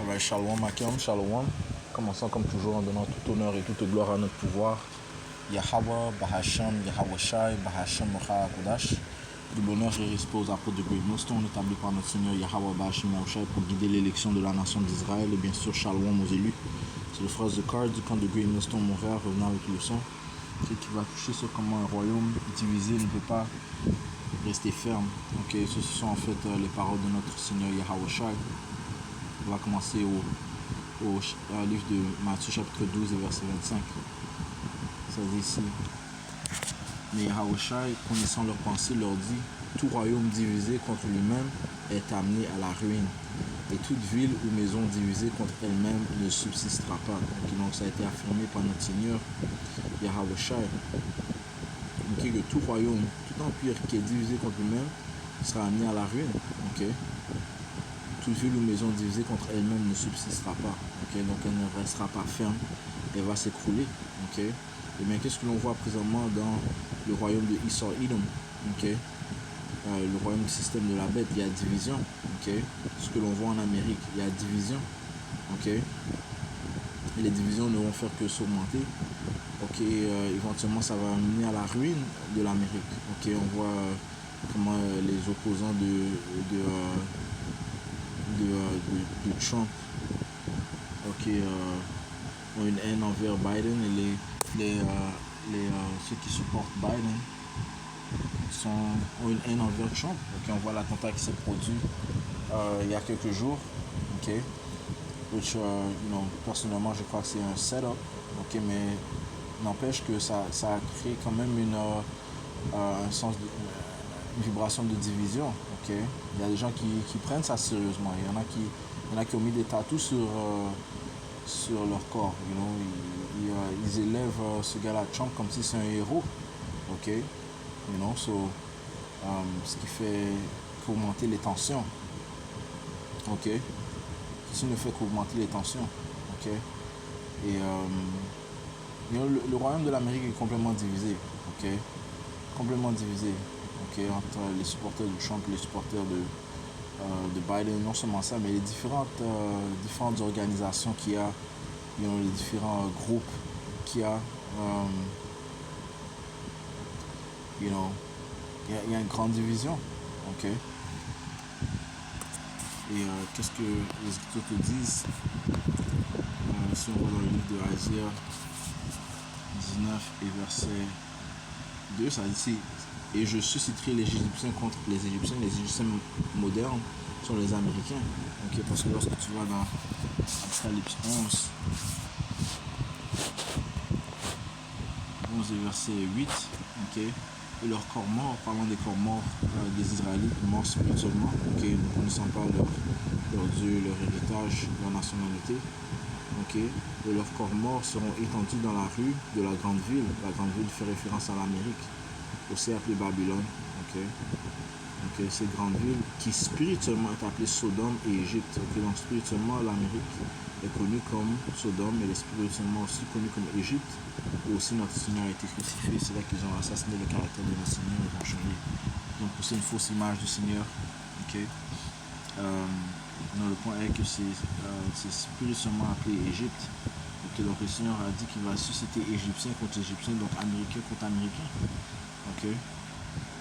Alright, Shalom Akim, Shalom. Commençons comme toujours en donnant tout honneur et toute gloire à notre pouvoir. Yahweh, Bahasham, Yahweh Shai, Bahasham, Mocha Kodash. De l'honneur et respect aux apôtres de Great Millstone, établis par notre Seigneur Yahweh, Bahasham, Yahweh Shai, pour guider l'élection de la nation d'Israël. Et bien sûr, Shalom aux élus. C'est le phrase de cœur du camp de Great Millstone Montréal, revenant avec le son. Qui va toucher sur comment un royaume divisé ne peut pas rester ferme. Ok, ce sont en fait les paroles de notre Seigneur Yahweh Shai. On va commencer au livre de Matthieu chapitre 12 et verset 25. Ça dit ici: mais Yahweh Shai, connaissant leurs pensées, leur dit: tout royaume divisé contre lui-même est amené à la ruine, et toute ville ou maison divisée contre elle-même ne subsistera pas. Donc ça a été affirmé par notre Seigneur Yahweh Shai. Okay, que tout royaume, tout empire qui est divisé contre lui-même sera amené à la ruine. Okay? Toute ville ou maison divisée contre elle-même ne subsistera pas. Okay? Donc elle ne restera pas ferme, elle va s'écrouler. Okay? Et bien qu'est-ce que l'on voit présentement dans le royaume de Esau Edom? Okay? Le royaume du système de la bête, il y a division. Okay? Ce que l'on voit en Amérique, il y a division. Okay? Et les divisions ne vont faire que s'augmenter. Éventuellement ça va amener à la ruine de l'Amérique. On voit comment les opposants de Trump ont une haine envers Biden, et ceux qui supportent Biden ont une haine envers Trump. On voit l'attentat qui s'est produit il y a quelques jours. Personnellement je crois que c'est un setup. Mais n'empêche que ça a créé quand même une vibration de division. Il y a des gens qui prennent ça sérieusement. Il y en a qui ont mis des tatous sur leur corps. Ils élèvent ce gars-là, Trump, comme si c'est un héros. Ce qui fait augmenter les tensions. Ceci ne fait qu'augmenter les tensions. Et le royaume de l'Amérique est complètement divisé. Complètement divisé. Entre les supporters de Trump et les supporters de Biden. Non seulement ça, mais les différentes organisations qu'il y a, les différents groupes qu'il y a. Il y a une grande division. Et qu'est-ce que les Écritures te disent? Si on va dans le livre de Isaiah 19 et verset 2, ça dit: et je susciterai les Égyptiens contre les Égyptiens. Les Égyptiens modernes sont les Américains. Parce que lorsque tu vas dans Apocalypse 11 et verset 8, et leurs corps morts, parlant des corps morts des Israélites, morts spirituellement, ne connaissant pas leur Dieu, leur héritage, leur nationalité, et leurs corps morts seront étendus dans la rue de la grande ville. La grande ville fait référence à l'Amérique, aussi appelée Babylone. Cette grande ville qui spirituellement est appelée Sodome et Égypte. Donc spirituellement l'Amérique est connue comme Sodome, elle est spirituellement aussi connue comme Égypte, où aussi notre Seigneur a été crucifié. C'est là qu'ils ont assassiné le caractère de notre Seigneur, ils ont changé. Donc c'est une fausse image du Seigneur. Le point est que c'est spirituellement appelé Égypte. Donc le Seigneur a dit qu'il va susciter Égyptiens contre Égyptiens, donc Américains contre Américains.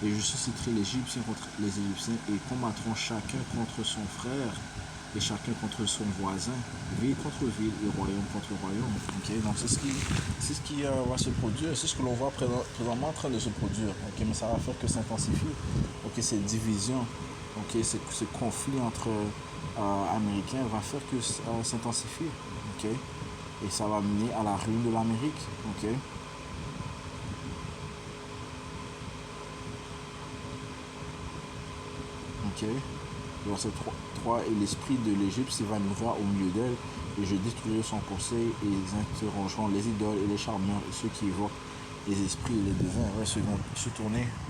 Et je susciterai les Égyptiens contre les Égyptiens, et combattront chacun contre son frère et chacun contre son voisin, ville contre ville et royaume contre royaume. Donc c'est ce qui va se produire, c'est ce que l'on voit présentement en train de se produire. Mais ça va faire que s'intensifier. Ces divisions, ce conflit entre Américains va faire que s'intensifier. Et ça va mener à la ruine de l'Amérique. Verset 3: et l'esprit de l'Égypte s'évanouira au milieu d'elle, et je détruirai son conseil, et ils interrogeront les idoles et les charmeurs et ceux qui évoquent les esprits et les devins.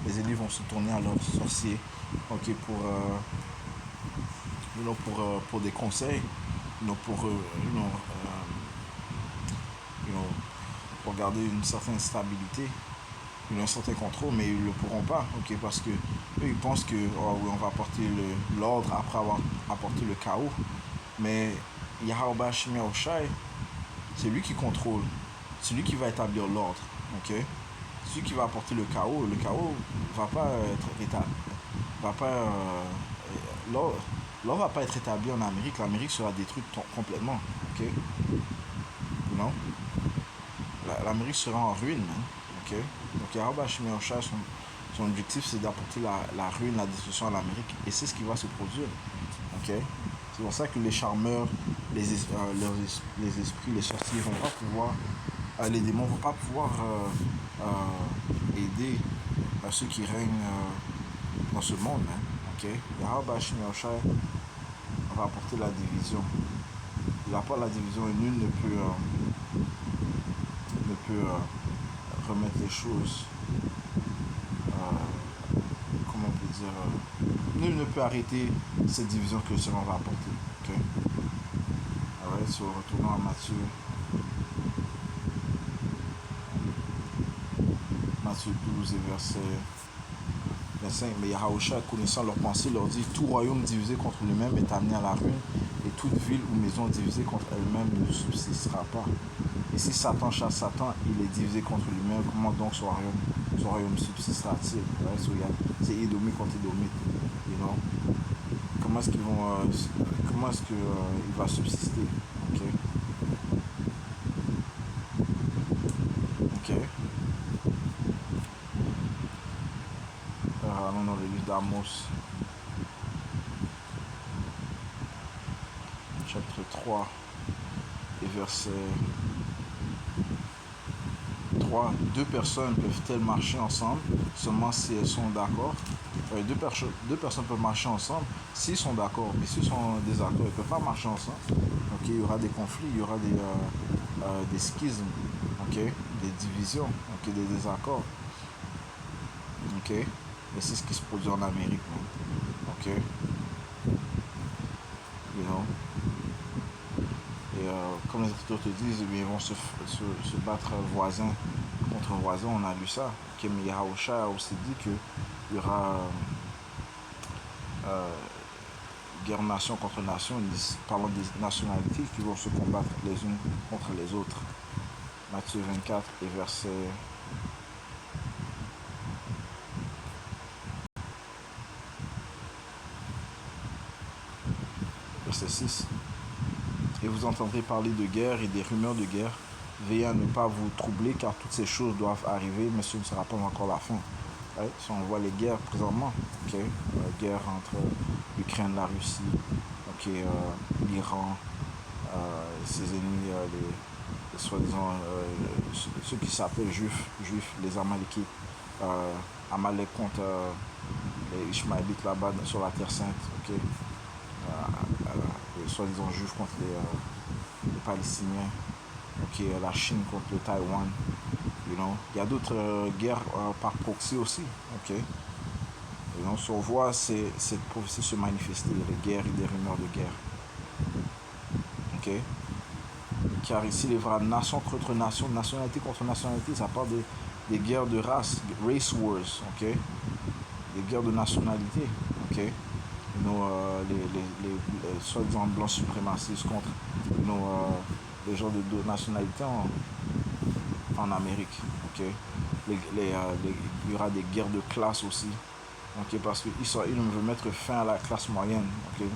Les élus vont se tourner à leurs sorciers pour des conseils, pour garder une certaine stabilité, un certain contrôle, mais ils ne le pourront pas, parce que eux, ils pensent que on va apporter l'ordre après avoir apporté le chaos. Mais Yahweh Hashem Yahushai, c'est lui qui contrôle. C'est lui qui va établir l'ordre. Ok? C'est lui qui va apporter le chaos. Le chaos va pas être établi. Va pas. L'ordre va pas être établi en Amérique. L'Amérique sera détruite complètement. Ok? Non? L'Amérique sera en ruine. Hein? Ok? Donc Yahweh Hashem Yahushai, son objectif, c'est d'apporter la ruine, la destruction à l'Amérique. Et c'est ce qui va se produire. Ok? C'est pour ça que les charmeurs, les esprits, les sorciers vont pas pouvoir, les démons vont pas pouvoir aider ceux qui règnent dans ce monde. Hein? Ok? Yahweh Hashem Yahushai va apporter la division. Il apporte la division et nul ne peut remettre les choses. Comment on peut dire, nul ne peut arrêter cette division que le Seigneur va apporter. Okay? Alright, so retournons à Matthieu 12 et verset 25. Mais Yahushua, connaissant leurs pensées, leur dit: tout royaume divisé contre lui-même est amené à la ruine, et toute ville ou maison divisée contre elle-même ne subsistera pas. Et si Satan chasse Satan, il est divisé contre lui-même, comment donc son royaume subsistera-t-il? Right? So, c'est Édomite contre Édomite. You know? Comment est-ce qu'il va subsister? Ok? Ok? Allons dans le livre d'Amos, chapitre 3 et verset 3. Deux personnes peuvent-elles marcher ensemble seulement si elles sont d'accord? Deux personnes peuvent marcher ensemble s'ils sont d'accord, mais s'ils sont en désaccord, ils ne peuvent pas marcher ensemble. Okay? Il y aura des conflits, il y aura des schismes, okay? Des divisions, okay? Des désaccords. Okay? Et c'est ce qui se produit en Amérique. Ok? You know? Et comme les Écritures te disent, ils vont se battre voisin contre voisin. On a lu ça. Okay? Mais Yahushua a aussi dit qu'il y aura guerre nation contre nation, parlant des nationalités qui vont se combattre les unes contre les autres. Matthieu 24 et verset 6. Et vous entendrez parler de guerre et des rumeurs de guerre. Veillez à ne pas vous troubler, car toutes ces choses doivent arriver, mais ce ne sera pas encore la fin. Right? Si on voit les guerres présentement, okay? Guerre entre l'Ukraine, la Russie, okay? l'Iran, ses ennemis, les soi-disant ceux qui s'appellent juifs, les Amalekites, Amalek contre les Ishmaélites là-bas sur la Terre Sainte, okay? Les soi-disant juifs contre les Palestiniens, okay? La Chine contre le Taïwan. You know? Il y a d'autres guerres par proxy aussi. Okay? Et donc, on voit cette prophétie se manifester, les guerres et des rumeurs de guerre. Okay? Car ici, il y aura nation contre nation, nationalité contre nationalité. Ça parle des guerres de race, race wars. Okay? Des guerres de nationalité. Okay? You know, les soi-disant blancs suprémacistes contre les gens de nationalité en Amérique. Okay? Il y aura des guerres de classe aussi. Okay? Parce qu'Israël veut mettre fin à la classe moyenne. Okay?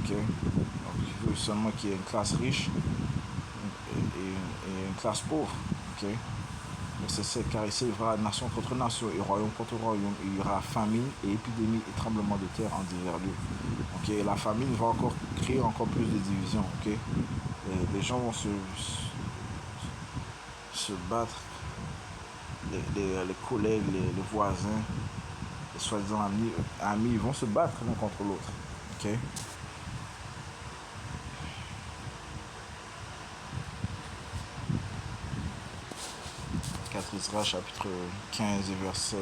Okay? Donc, il veut seulement qu'il y ait une classe riche et une classe pauvre. Okay? Mais c'est car ici il y aura nation contre nation et royaume contre royaume. Il y aura famine et épidémie et tremblement de terre en divers lieux. Okay? Et la famine va encore créer encore plus de divisions. Okay? Les gens vont se battre. Les collègues, les voisins, les soi-disant amis vont se battre l'un contre l'autre. Okay? 4 Ezra, chapitre 15 et verset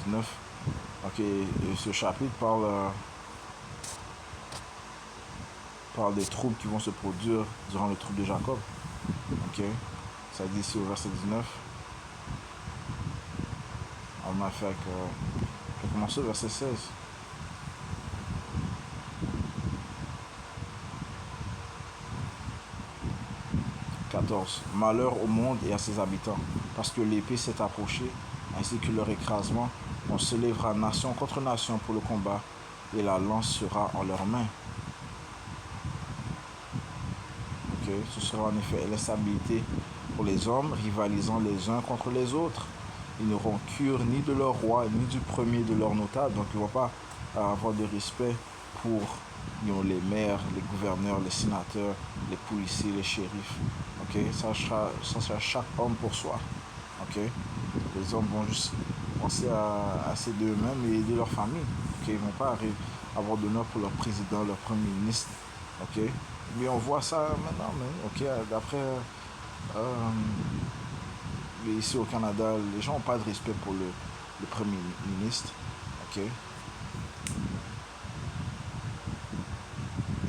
19. Ok, et ce chapitre parle des troubles qui vont se produire durant le trouble de Jacob. Ok, Ça dit ici au verset 19. On a fait avec... je vais commencer au verset 16. 14. Malheur au monde et à ses habitants, parce que l'épée s'est approchée, ainsi que leur écrasement. On se lèvera nation contre nation pour le combat, et la lance sera en leurs mains. Ok, ce sera en effet l'instabilité pour les hommes, rivalisant les uns contre les autres. Ils n'auront cure ni de leur roi, ni du premier de leurs notables. Donc ils ne vont pas avoir de respect pour les maires, les gouverneurs, les sénateurs, les policiers, les shérifs. Ok, ça sera chaque homme pour soi. Ok, les hommes vont juste penser à ces d'eux-mêmes et aider leur famille. Ok, ils ne vont pas avoir d'honneur pour leur président, leur premier ministre. Ok, mais on voit ça maintenant. Mais ok, d'après ici au Canada, les gens n'ont pas de respect pour le premier ministre. Ok.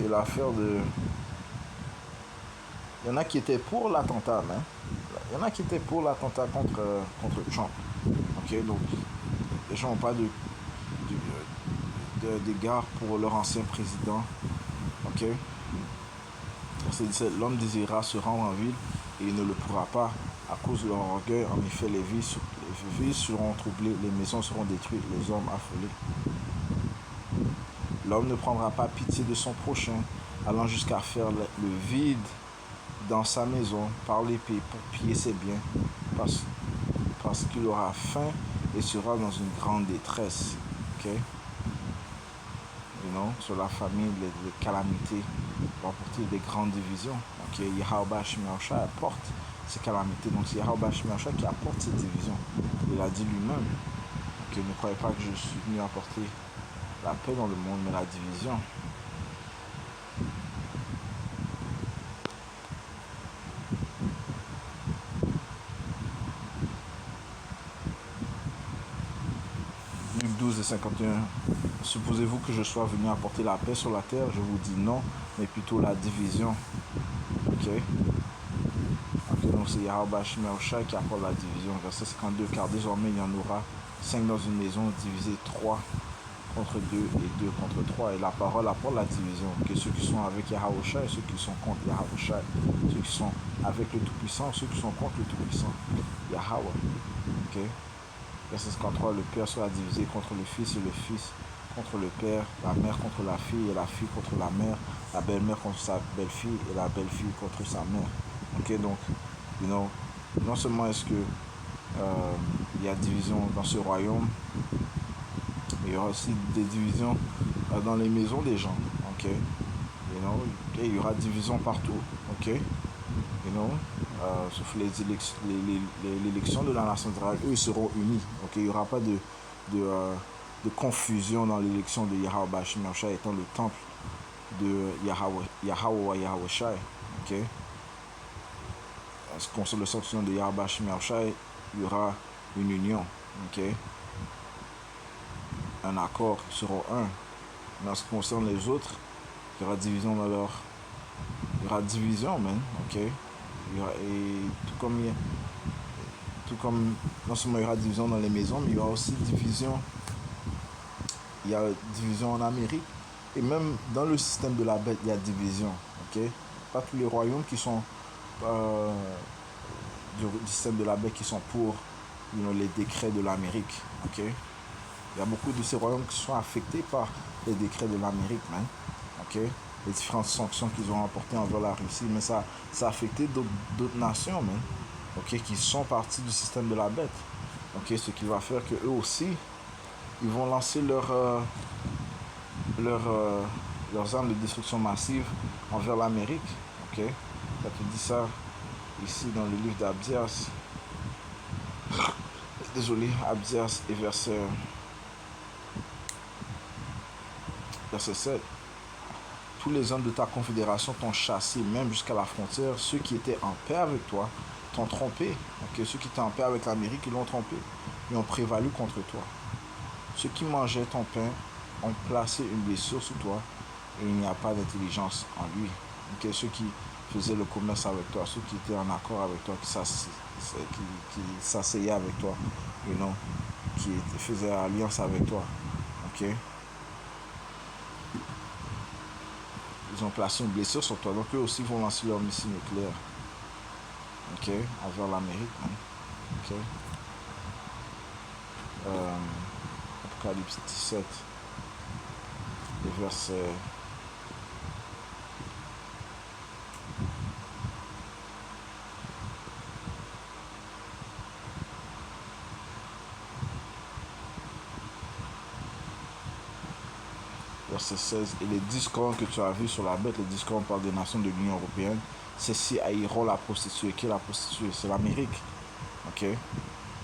Et l'affaire de... Il y en a qui étaient pour l'attentat, hein. Il y en a qui étaient pour l'attentat contre Trump. Ok, donc les gens n'ont pas d'égard pour leur ancien président. Ok. C'est 17. L'homme désirera se rendre en ville et il ne le pourra pas à cause de leur orgueil. En effet, les villes seront troublées, les maisons seront détruites, les hommes affolés. L'homme ne prendra pas pitié de son prochain, allant jusqu'à faire le vide dans sa maison par l'épée pour piller ses biens, parce qu'il aura faim et sera dans une grande détresse. Okay? Sur la famille, les calamités vont apporter des grandes divisions. Donc Yahweh Shemyahushai apporte ces calamités. Donc c'est Yahweh Shemyahushai qui apporte ces divisions. Il a dit lui-même que ne croyez pas que je suis venu apporter la paix dans le monde, mais la division. Luc 12 et 51. Supposez-vous que je sois venu apporter la paix sur la terre? Je vous dis non, mais plutôt la division. Ok. Donc c'est Yahweh Shemyahushai qui apporte la division. Verset 52. Car désormais il y en aura 5 dans une maison, divisés 3 contre 2 et 2 contre 3. Et la parole apporte la division. Que ceux qui sont avec Yahweh et ceux qui sont contre Yahweh, ceux qui sont avec le Tout-Puissant, ceux qui sont contre le Tout-Puissant. Yahweh. Ok. Verset 53. Le père sera divisé contre le fils et le fils contre le père, la mère contre la fille et la fille contre la mère, la belle-mère contre sa belle-fille et la belle-fille contre sa mère. Ok, donc, non seulement est-ce que il y a division dans ce royaume, mais il y aura aussi des divisions dans les maisons des gens. Ok, il y aura division partout. Ok, sauf l'élection de la nation d'Israël, eux ils seront unis. Ok, il n'y aura pas de confusion dans l'élection de Yahweh Shemyahushai étant le temple de Yahweh Shai. Ok. En ce qui concerne le sanctuaire de Yahweh Shemyahushai, il y aura une union. Ok. Un accord, ils seront un. Mais en ce qui concerne les autres, il y aura division dans leur... Il y aura division, man. Ok. Il y aura, et tout comme non seulement il y aura division dans les maisons, mais il y aura aussi division. Il y a division en Amérique. Et même dans le système de la bête, il y a division. Ok. Pas tous les royaumes qui sont du système de la bête qui sont pour les décrets de l'Amérique. Ok. Il y a beaucoup de ces royaumes qui sont affectés par les décrets de l'Amérique, man. Ok. Les différentes sanctions qu'ils ont apportées envers la Russie, mais ça a affecté d'autres nations, man. Ok, qui sont partis du système de la bête. Ok, ce qui va faire que eux aussi, ils vont lancer leurs armes de destruction massive envers l'Amérique. Ok, ça te dit ça ici dans le livre d'Abdias. Désolé, Abdias et verset 7. Tous les hommes de ta confédération t'ont chassé, même jusqu'à la frontière. Ceux qui étaient en paix avec toi t'ont trompé. Okay? Ceux qui étaient en paix avec l'Amérique, ils l'ont trompé. Ils ont prévalu contre toi. Ceux qui mangeaient ton pain ont placé une blessure sur toi et il n'y a pas d'intelligence en lui. Okay? Ceux qui faisaient le commerce avec toi, ceux qui étaient en accord avec toi, qui s'asseyaient avec toi, you know, qui faisaient alliance avec toi. Ok? Ils ont placé une blessure sur toi, donc eux aussi vont lancer leur missile nucléaire. Ok? Envers l'Amérique. Hein? Ok? Apocalypse 17, le verset. Verset 16. Et les 10 cornes que tu as vus sur la bête, les 10 cornes par des nations de l'Union européenne, ceux-ci haïront la prostituée. Qui est la prostituée? C'est l'Amérique. Ok?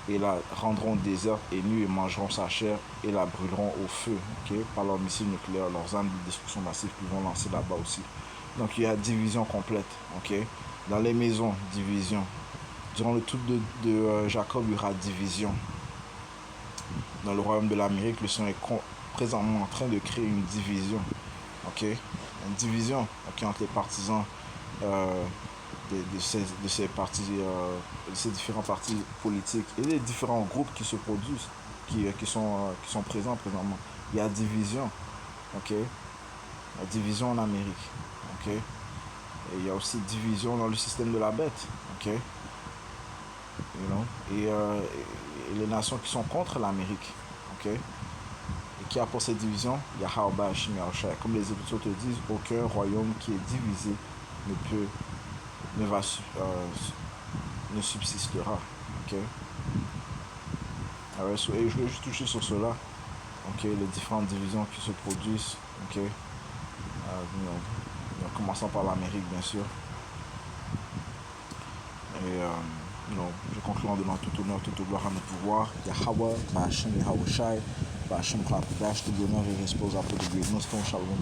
Et la rendront déserte et nue et mangeront sa chair et la brûleront au feu, ok, par leurs missiles nucléaires, leurs armes de destruction massive qu'ils vont lancer là-bas aussi. Donc il y a division complète, ok. Dans les maisons, division. Durant le tout de Jacob, il y aura division. Dans le royaume de l'Amérique, le Seigneur est présentement en train de créer une division, ok. Une division, ok, entre les partisans de ces partis, de ces différents partis politiques et les différents groupes qui se produisent, qui sont présents présentement. Il y a division, ok? La division en Amérique, ok? Et il y a aussi division dans le système de la bête, ok? You know? Et les nations qui sont contre l'Amérique, ok? Et qui a pour cette division? Yahweh Hashim Yahushua. Comme les Écritures te disent, aucun royaume qui est divisé ne subsistera. Ok. Alors, et je vais juste toucher sur cela. Ok, les différentes divisions qui se produisent. Ok. Commençons par l'Amérique, bien sûr. Et je conclue en donnant tout honneur, toute gloire à notre pouvoir. Yahweh, Bahashem Yahushai, Bahashem Chakudash, tout l'honneur et respect aux apôtres de Dieu. Nous sommes Shalom.